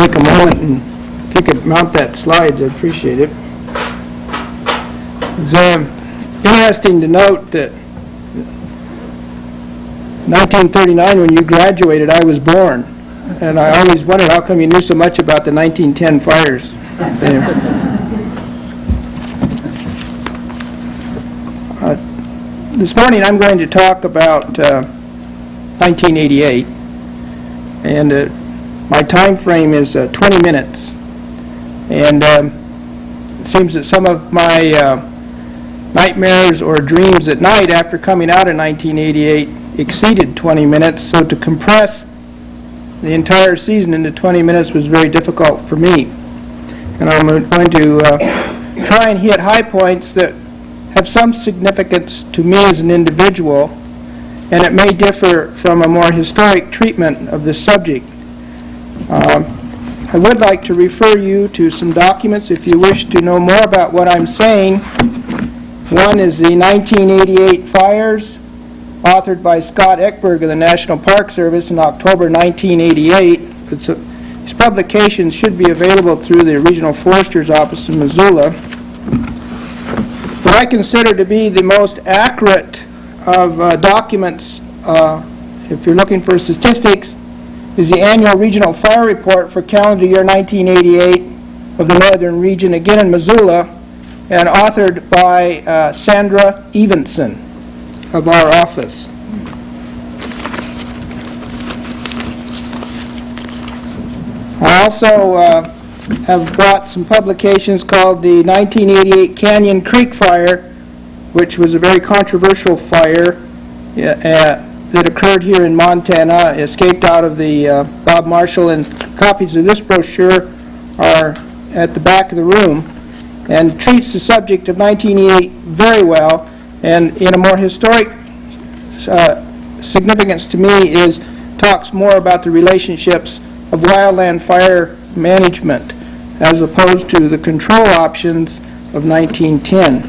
take a moment and if you could mount that slide, I'd appreciate it. It's interesting to note that 1939, when you graduated, I was born. And I always wondered how come you knew so much about the 1910 fires. This morning I'm going to talk about 1988. And my time frame is 20 minutes. And it seems that some of my nightmares or dreams at night after coming out in 1988 exceeded 20 minutes, so to compress the entire season into 20 minutes was very difficult for me. And I'm going to try and hit high points that have some significance to me as an individual, and it may differ from a more historic treatment of this subject. I would like to refer you to some documents if you wish to know more about what I'm saying. One is the 1988 fires, authored by Scott Eckberg of the National Park Service in October 1988. These publications should be available through the Regional Forester's Office in Missoula. What I consider to be the most accurate of documents, if you're looking for statistics, is the annual Regional Fire Report for calendar year 1988 of the Northern Region, again in Missoula, and authored by Sandra Evenson of our office. I also have brought some publications called the 1988 Canyon Creek Fire, which was a very controversial fire that occurred here in Montana, escaped out of the Bob Marshall, and copies of this brochure are at the back of the room, and treats the subject of 1988 very well, and in a more historic significance to me talks more about the relationships of wildland fire management as opposed to the control options of 1910.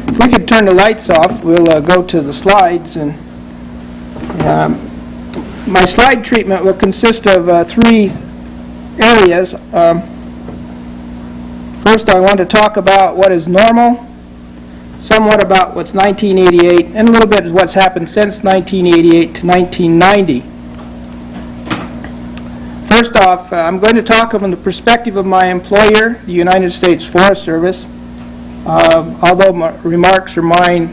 If we could turn the lights off, we'll go to the slides. And my slide treatment will consist of three areas. First, I want to talk about what is normal, somewhat about what's 1988, and a little bit of what's happened since 1988 to 1990. First off, I'm going to talk from the perspective of my employer, the United States Forest Service. Although my remarks are mine,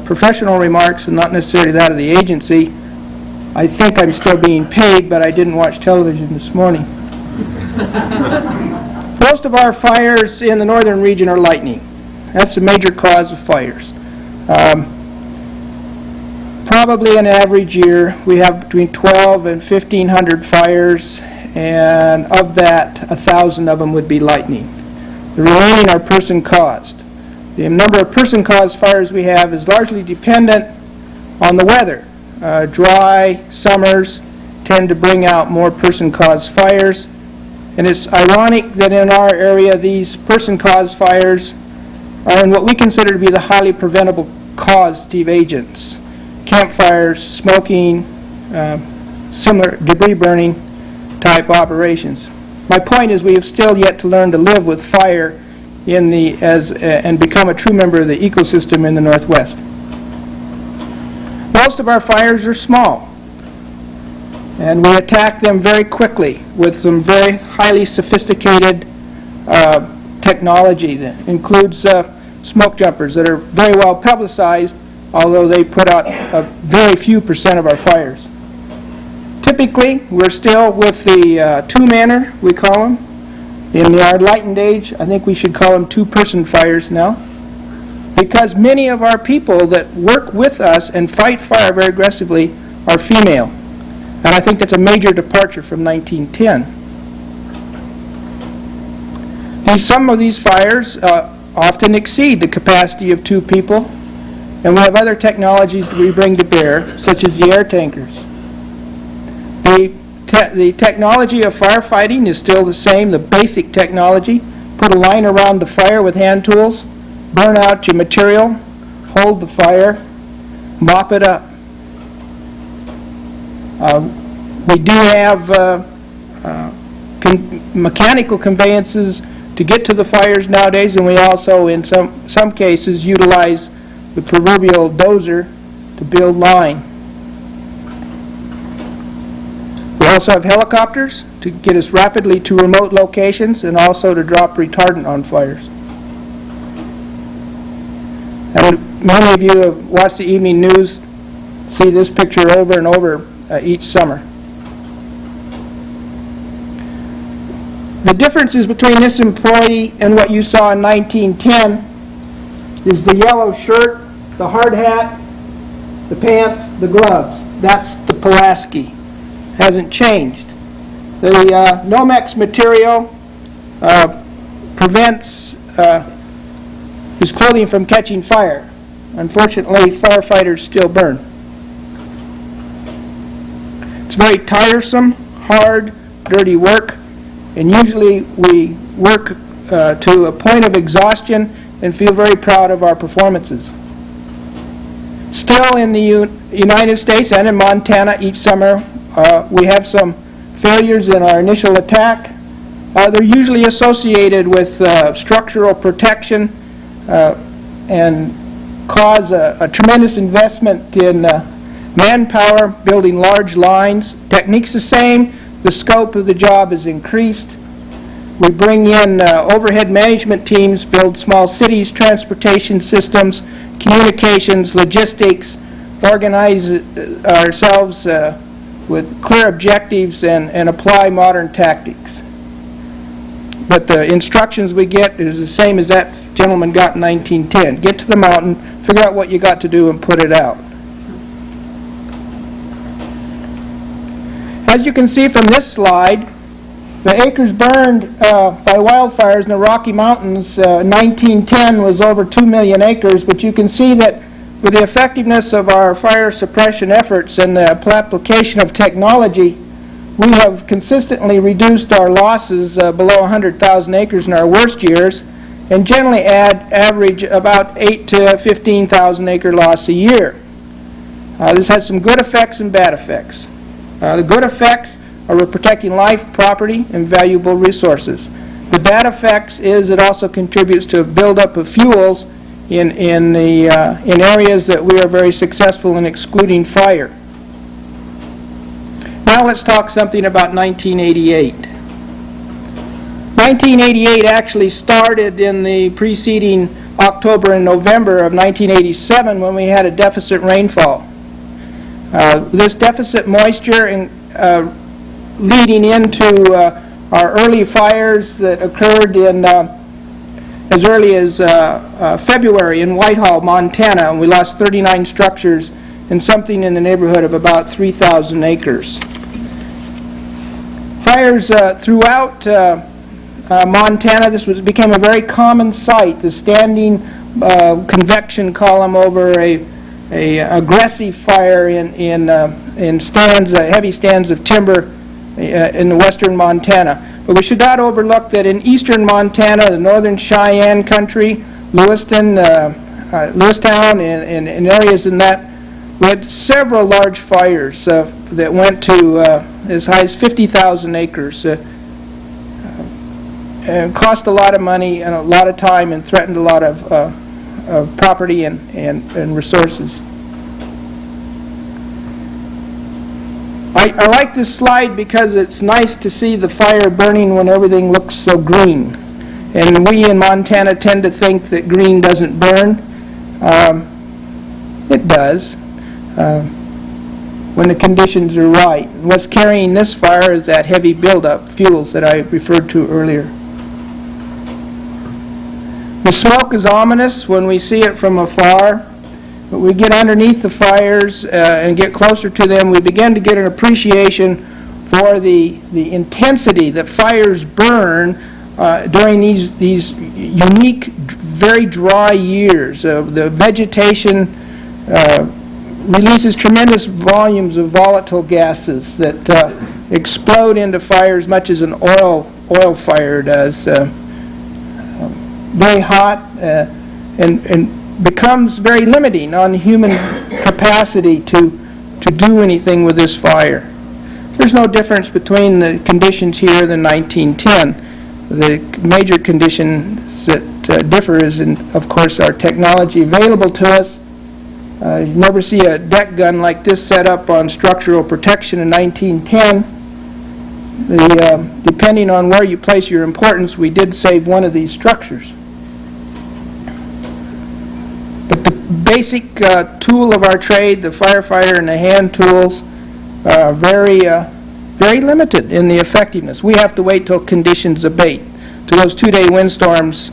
professional remarks, and not necessarily that of the agency, I think I'm still being paid, but I didn't watch television this morning. Most of our fires in the northern region are lightning. That's a major cause of fires. Probably an average year, we have between 12 and 1,500 fires, and of that, 1,000 of them would be lightning. The remaining are person-caused. The number of person-caused fires we have is largely dependent on the weather. Dry summers tend to bring out more person-caused fires, and it's ironic that in our area these person-caused fires are in what we consider to be the highly preventable causative agents. Campfires, smoking, similar debris burning type operations. My point is we have still yet to learn to live with fire and become a true member of the ecosystem in the Northwest. Most of our fires are small, and we attack them very quickly with some very highly sophisticated technology that includes smoke jumpers that are very well publicized, although they put out a very few % of our fires. Typically, we're still with the two-manner, we call them. In our enlightened age, I think we should call them two-person fires now, because many of our people that work with us and fight fire very aggressively are female. And I think that's a major departure from 1910. Some of these fires often exceed the capacity of two people, and we have other technologies that we bring to bear, such as the air tankers. The technology of firefighting is still the same, the basic technology. Put a line around the fire with hand tools, burn out your material, hold the fire, mop it up. We do have mechanical conveyances to get to the fires nowadays, and we also, in some cases, utilize the proverbial dozer to build line. We also have helicopters to get us rapidly to remote locations and also to drop retardant on fires. And many of you have watched the evening news, see this picture over and over each summer. The differences between this employee and what you saw in 1910 is the yellow shirt, the hard hat, the pants, the gloves. That's the Pulaski. Hasn't changed. The Nomex material prevents his clothing from catching fire. Unfortunately, firefighters still burn. It's very tiresome, hard, dirty work, and usually we work to a point of exhaustion and feel very proud of our performances. Still in the United States and in Montana each summer, we have some failures in our initial attack. They're usually associated with structural protection and cause a tremendous investment in manpower, building large lines. Technique's the same. The scope of the job is increased. We bring in overhead management teams, build small cities, transportation systems, communications, logistics, organize ourselves with clear objectives and apply modern tactics. But the instructions we get is the same as that gentleman got in 1910. Get to the mountain, figure out what you got to do, and put it out. As you can see from this slide, the acres burned by wildfires in the Rocky Mountains in 1910 was over 2 million acres, but you can see that with the effectiveness of our fire suppression efforts and the application of technology, we have consistently reduced our losses below 100,000 acres in our worst years, and generally average about 8 to 15,000 acre loss a year. This has some good effects and bad effects. The good effects are we're protecting life, property, and valuable resources. The bad effects is it also contributes to a buildup of fuels in areas that we are very successful in excluding fire. Now let's talk something about 1988. 1988 actually started in the preceding October and November of 1987 when we had a deficit rainfall. This deficit moisture leading into our early fires that occurred in as early as February in Whitehall, Montana, and we lost 39 structures and something in the neighborhood of about 3,000 acres. Fires throughout Montana, became a very common sight, the standing convection column over a aggressive fire in stands, heavy stands of timber in the western Montana. But we should not overlook that in eastern Montana, the northern Cheyenne country, Lewistown, and areas in that, we had several large fires that went to as high as 50,000 acres. And cost a lot of money and a lot of time and threatened a lot of property and resources. I like this slide because it's nice to see the fire burning when everything looks so green. And we in Montana tend to think that green doesn't burn. It does when the conditions are right. And what's carrying this fire is that heavy buildup, fuels that I referred to earlier. The smoke is ominous when we see it from afar. But we get underneath the fires and get closer to them, we begin to get an appreciation for the intensity that fires burn during these unique, very dry years. The vegetation releases tremendous volumes of volatile gases that explode into fires much as an oil fire does. Very hot and becomes very limiting on human capacity to do anything with this fire. There's no difference between the conditions here than 1910. The major conditions that differ is, of course, our technology available to us. You never see a deck gun like this set up on structural protection in 1910. Depending on where you place your importance, we did save one of these structures. But the basic tool of our trade, the firefighter and the hand tools, are very limited in the effectiveness. We have to wait till conditions abate, till those 2-day windstorms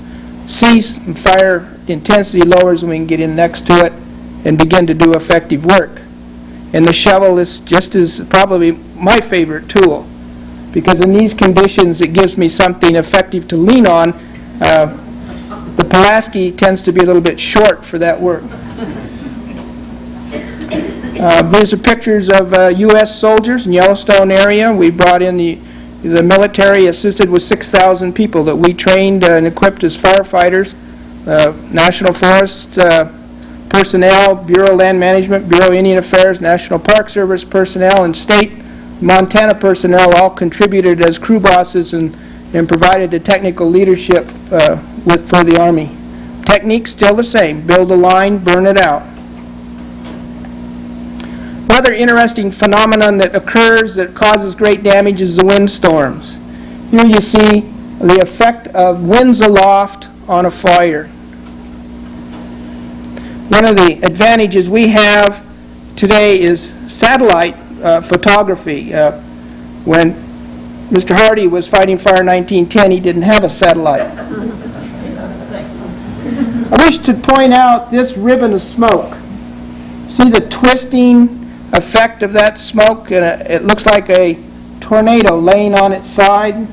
cease and fire intensity lowers and we can get in next to it and begin to do effective work. And the shovel is just as probably my favorite tool, because in these conditions it gives me something effective to lean on. The Pulaski tends to be a little bit short for that work. These are pictures of U.S. soldiers in Yellowstone area. We brought in the military, assisted with 6,000 people that we trained and equipped as firefighters. National Forest personnel, Bureau of Land Management, Bureau of Indian Affairs, National Park Service personnel, and state Montana personnel all contributed as crew bosses and provided the technical leadership for the Army. Technique still the same: build a line, burn it out. Another interesting phenomenon that occurs that causes great damage is the windstorms. Here you see the effect of winds aloft on a fire. One of the advantages we have today is satellite photography. When Mr. Hardy was fighting fire in 1910, he didn't have a satellite. I wish to point out this ribbon of smoke. See the twisting effect of that smoke? It looks like a tornado laying on its side.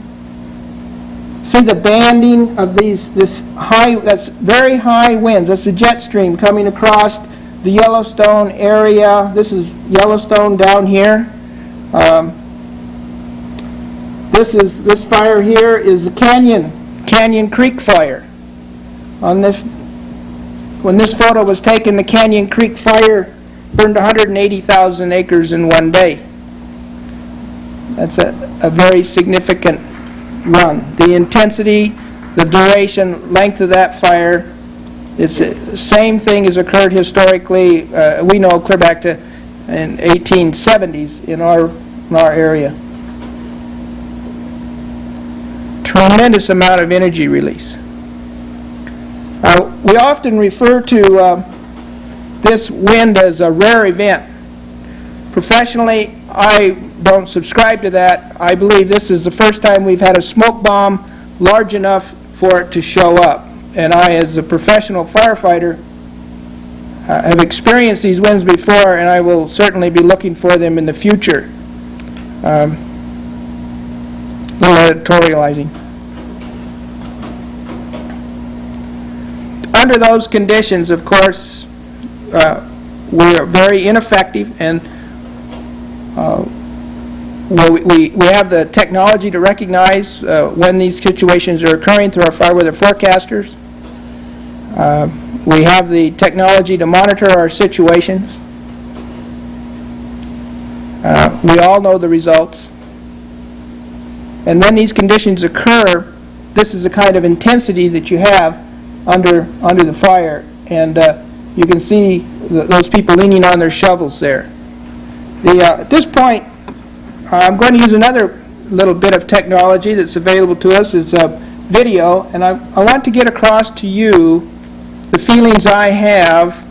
See the banding of that's very high winds. That's the jet stream coming across the Yellowstone area. This is Yellowstone down here. This fire here is the Canyon Creek fire. When this photo was taken, the Canyon Creek fire burned 180,000 acres in one day. That's a very significant run. The intensity, the duration, length of that fire, it's the same thing as occurred historically. We know clear back to in 1870s in our area. Tremendous amount of energy release. We often refer to this wind as a rare event. Professionally, I don't subscribe to that. I believe this is the first time we've had a smoke bomb large enough for it to show up. And I, as a professional firefighter, have experienced these winds before, and I will certainly be looking for them in the future. Little editorializing. Under those conditions, of course, we are very ineffective, and we have the technology to recognize when these situations are occurring through our fire weather forecasters. We have the technology to monitor our situations. We all know the results. And when these conditions occur, this is the kind of intensity that you have under the fire. And you can see those people leaning on their shovels there. At this point, I'm going to use another little bit of technology that's available to us. It's video, and I want to get across to you the feelings I have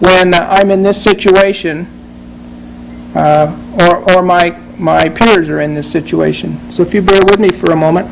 when I'm in this situation, or my peers are in this situation. So if you bear with me for a moment.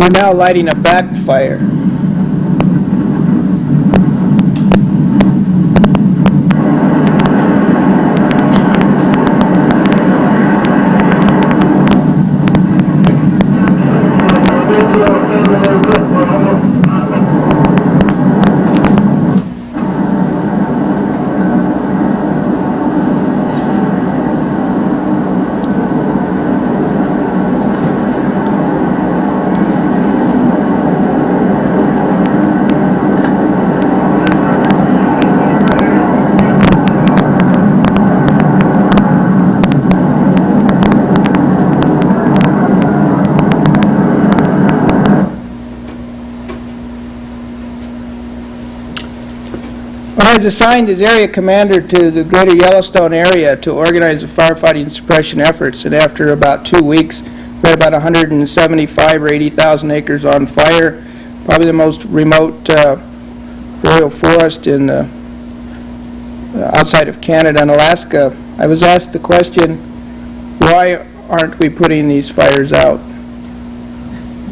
We're now lighting a backfire. I was assigned as area commander to the greater Yellowstone area to organize the firefighting and suppression efforts, and after about 2 weeks, we had about 175 or 80,000 acres on fire, probably the most remote boreal forest in outside of Canada and Alaska. I was asked the question, why aren't we putting these fires out?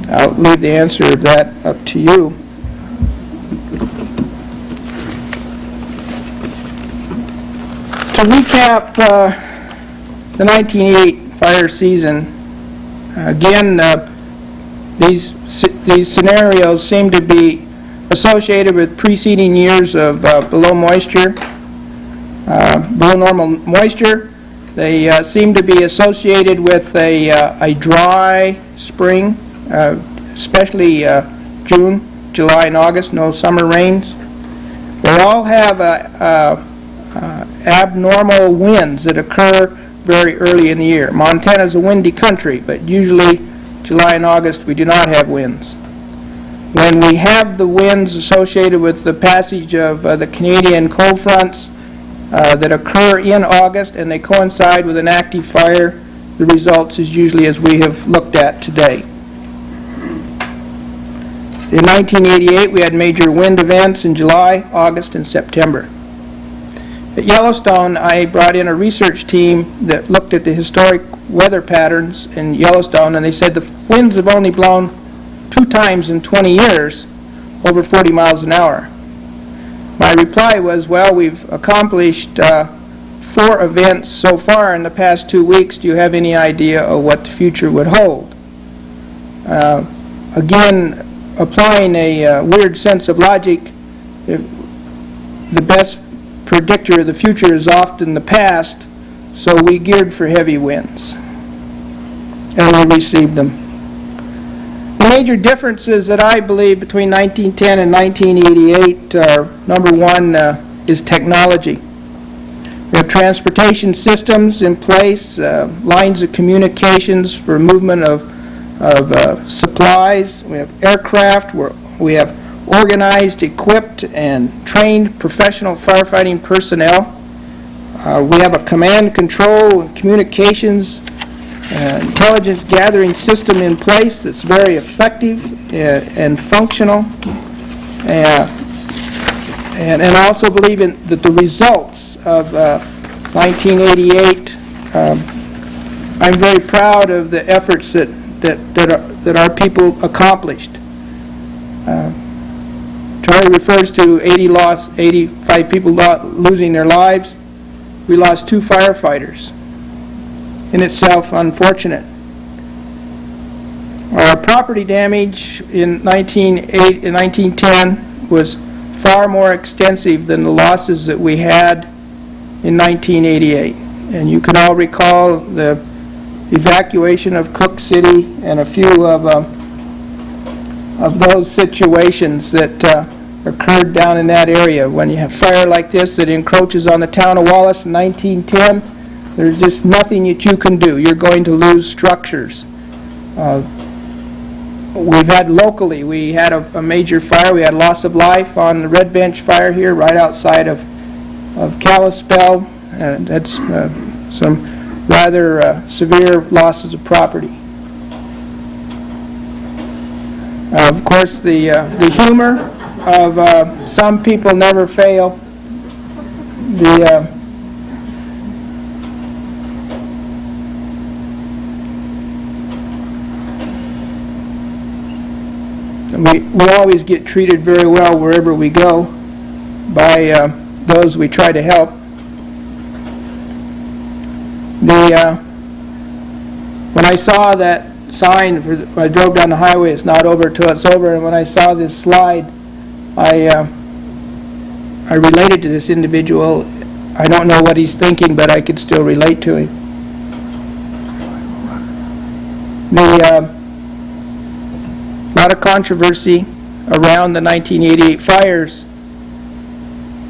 I'll leave the answer of that up to you. To recap the 1988 fire season, again, these scenarios seem to be associated with preceding years of below normal moisture. They seem to be associated with a dry spring, especially June, July, and August, no summer rains. They all have abnormal winds that occur very early in the year. Montana is a windy country, but usually July and August we do not have winds. When we have the winds associated with the passage of the Canadian cold fronts that occur in August and they coincide with an active fire, the results is usually as we have looked at today. In 1988 we had major wind events in July, August, and September. At Yellowstone, I brought in a research team that looked at the historic weather patterns in Yellowstone, and they said the winds have only blown 2 times in 20 years over 40 miles an hour. My reply was, well, we've accomplished 4 events so far in the past 2 weeks. Do you have any idea of what the future would hold? Again, applying a weird sense of logic, the best predictor of the future is often the past, so we geared for heavy winds, and we received them. The major differences that I believe between 1910 and 1988 are, number one, is technology. We have transportation systems in place, lines of communications for movement of supplies. We have aircraft, we have organized, equipped, and trained professional firefighting personnel. We have a command, control, and communications intelligence gathering system in place that's very effective and functional. And I also believe that the results of 1988, I'm very proud of the efforts that our people accomplished. Charlie refers to 85 people losing their lives. We lost 2 firefighters. In itself, unfortunate. Our property damage in 1910 was far more extensive than the losses that we had in 1988. And you can all recall the evacuation of Cook City and a few of those situations that occurred down in that area. When you have fire like this that encroaches on the town of Wallace in 1910, there's just nothing that you can do. You're going to lose structures. We've had locally, we had a major fire. We had loss of life on the Red Bench fire here right outside of Kalispell. That's some rather severe losses of property. Of course, the humor of some people never fail. We always get treated very well wherever we go by those we try to help. When I saw that sign, I drove down the highway, it's not over till it's over, and when I saw this slide, I related to this individual. I don't know what he's thinking, but I could still relate to him. A lot of controversy around the 1988 fires,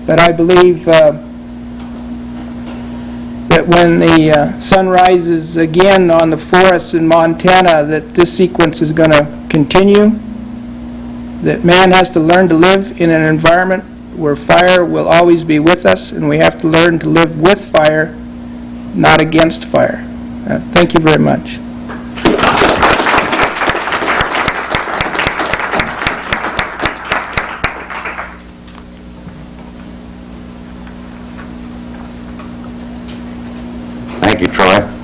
but I believe that when the sun rises again on the forests in Montana, that this sequence is going to continue, that man has to learn to live in an environment where fire will always be with us, and we have to learn to live with fire, not against fire. Thank you very much. Thank you, Troy.